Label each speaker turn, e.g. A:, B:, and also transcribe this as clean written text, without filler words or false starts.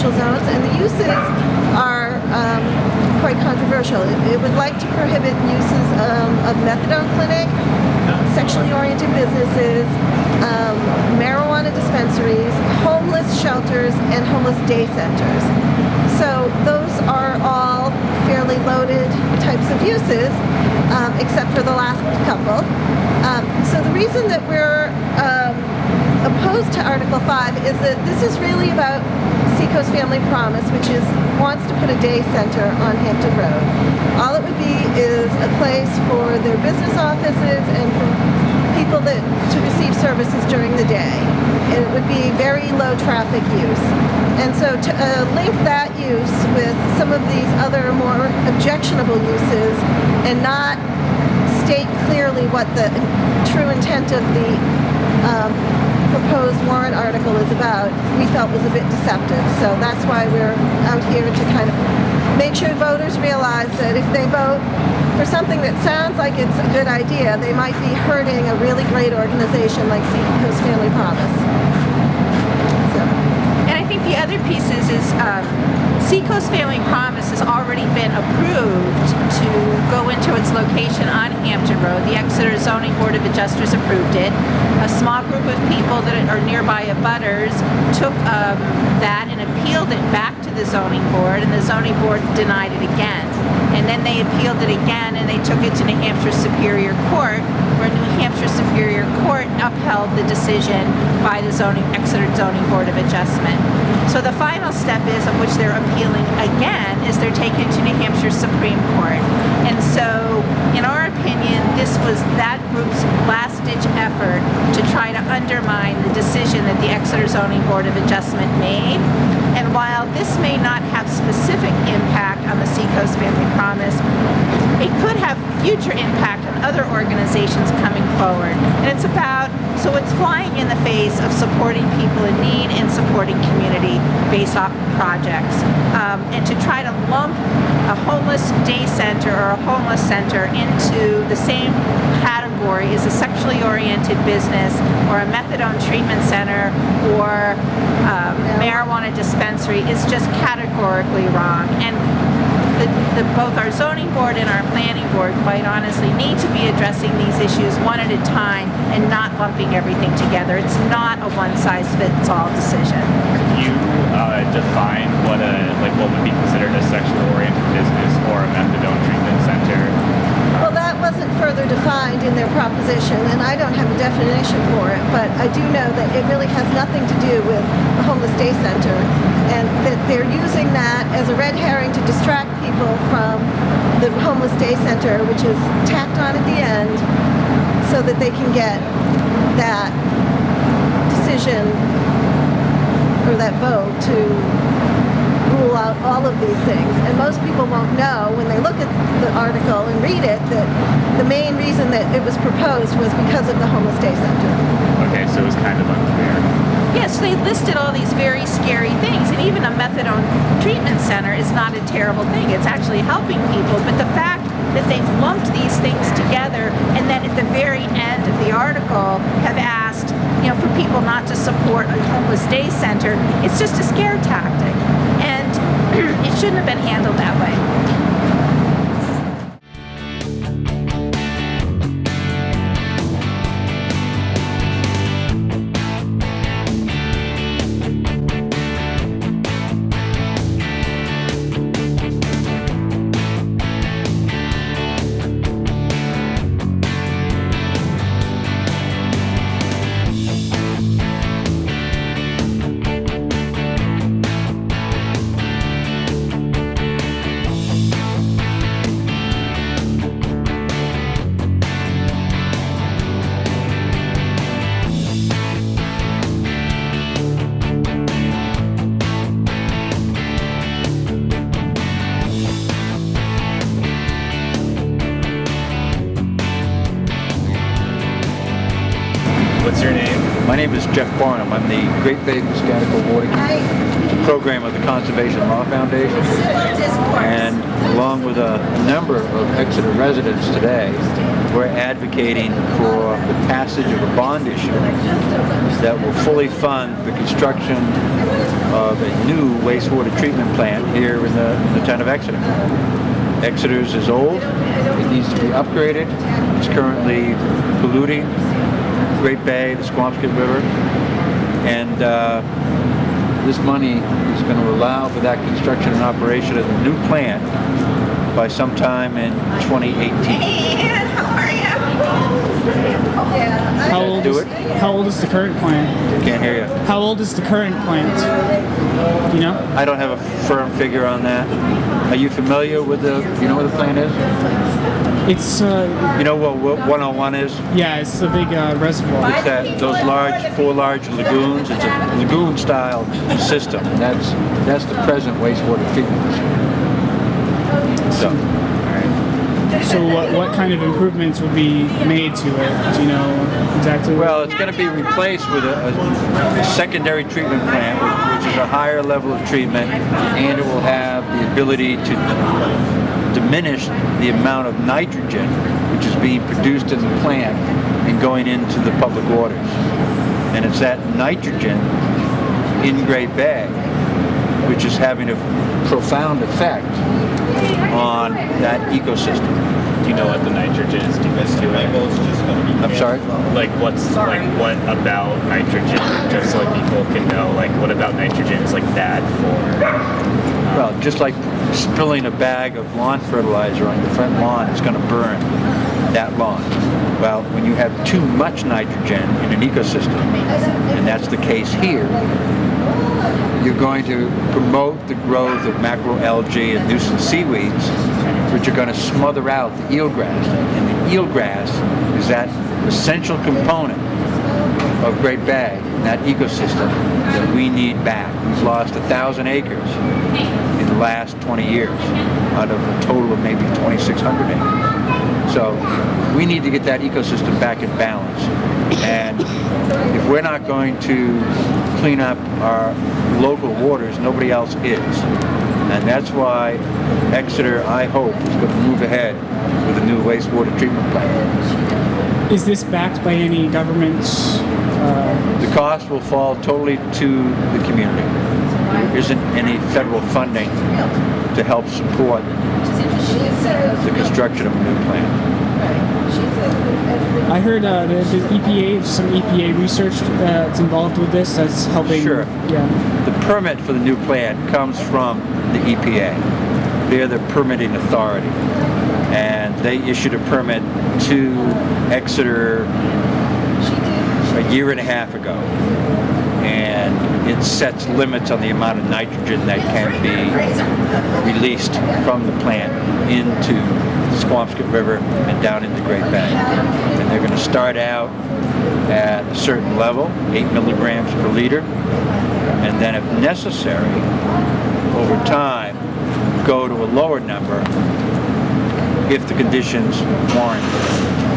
A: residential zones, and the uses are quite controversial. It would like to prohibit uses of methadone clinic, sexually oriented businesses, marijuana dispensaries, homeless shelters, and homeless day centers. So those are all fairly loaded types of uses, except for the last couple. So the reason that we're opposed to Article 5 is that this is really about Seacoast Family Promise, which wants to put a day center on Hampton Road. All it would be is a place for their business offices and for people to receive services during the day. And it would be very low traffic use. And so to link that use with some of these other more objectionable uses and not state clearly what the true intent of the proposed warrant article is about, we felt was a bit deceptive. So that's why we're out here to kind of make sure voters realize that if they vote for something that sounds like it's a good idea, they might be hurting a really great organization like Seacoast Family Promise.
B: And I think the other piece is Seacoast Family Promise has already been approved to go into its location on Hampton Road. The Exeter Zoning Board of Adjusters approved it. A small group of people that are nearby abutters took that and appealed it back to the zoning board, and the zoning board denied it again. And then they appealed it again, and they took it to New Hampshire Superior Court, where New Hampshire Superior Court upheld the decision by the Exeter Zoning Board of Adjustment. So the final step is, of which they're appealing again, is they're taken to New Hampshire Supreme Court. And so, in our opinion, this was that group's last-ditch effort to try to undermine the decision that the Exeter Zoning Board of Adjustment made. And while this may not have specific impact on the Seacoast Family Promise, it could have future impact on other organizations coming forward. And it's flying in the face of supporting people in need and supporting community-based projects. And to try to lump a homeless day center or a homeless center into the same category as a sexually oriented business or a methadone treatment center or marijuana dispensary is just categorically wrong. And both our zoning board and our planning board, quite honestly, need to be addressing these issues one at a time and not lumping everything together. It's not a one-size-fits-all decision.
C: Could you define what would be considered a sexually oriented business or a methadone treatment center?
A: Well, that wasn't further defined in their proposition, and I don't have a definition for it, but I do know that it really has nothing to do with a homeless day center, and that they're using that as a red herring to distract people from the homeless day center, which is tacked on at the end, so that they can get that decision or that vote to rule out all of these things. And most people won't know when they look at the article and read it that the main reason that it was proposed was because of the homeless day center.
C: Okay, so it was kind of unclear.
B: Yes, they listed all these very scary things, and even a methadone treatment center is not a terrible thing. It's actually helping people, but the fact that they've lumped these things together and then at the very end of the article have asked, for people not to support a homeless day center, it's just a scare tactic. And it shouldn't have been handled that way.
C: What's your name?
D: My name is Jeff Barnum. I'm the Great Bay Piscataqua Water Program of the Conservation Law Foundation, and along with a number of Exeter residents today, we're advocating for the passage of a bond issue that will fully fund the construction of a new wastewater treatment plant here in the town of Exeter. Exeter's is old, it needs to be upgraded, it's currently polluting Great Bay, the Squamscott River, and this money is going to allow for that construction and operation of the new plant by sometime in 2018.
E: How old is the current plant?
D: Can't hear you.
E: How old is the current plant? Do you know?
D: I don't have a firm figure on that. Are you familiar with you know what the plant is?
E: It's
D: You know what 101 is?
E: yeah, it's the big reservoir.
D: It's four large lagoons. It's a lagoon style system. That's the present wastewater treatment system. So,
E: So what kind of improvements would be made to it? Do you know exactly?
D: well, it's going to be replaced with a secondary treatment plant, which is a higher level of treatment, and it will have the ability to diminish the amount of nitrogen which is being produced in the plant and going into the public waters. And it's that nitrogen in Great Bay which is having a profound effect on that ecosystem.
C: Do you know what the nitrogen is doing to it?
D: I'm sorry?
C: Like what about nitrogen? Just so like people can know, like what about nitrogen is like bad for?
D: Well, just like spilling a bag of lawn fertilizer on your front lawn, it's going to burn that lawn. Well, when you have too much nitrogen in an ecosystem, and that's the case here, you're going to promote the growth of macroalgae and nuisance seaweeds, which are going to smother out the eelgrass. And the eelgrass is that essential component of Great Bay, that ecosystem that we need back. We've lost 1,000 acres in the last 20 years out of a total of maybe 2,600 acres. So we need to get that ecosystem back in balance. And if we're not going to clean up our local waters, nobody else is. And that's why Exeter, I hope, is going to move ahead with a new wastewater treatment plant.
E: Is this backed by any governments?
D: The cost will fall totally to the community. There isn't any federal funding to help support the construction of a new plant.
E: I heard the EPA, some EPA research that's involved with this that's helping.
D: Sure.
E: Yeah.
D: The permit for the new plant comes from the EPA. They're the permitting authority. And they issued a permit to Exeter a year and a half ago. And it sets limits on the amount of nitrogen that can be released from the plant into the Squamscott River and down into Great Bay. And they're going to start out at a certain level, 8 milligrams per liter, and then if necessary, over time, go to a lower number if the conditions warrant it.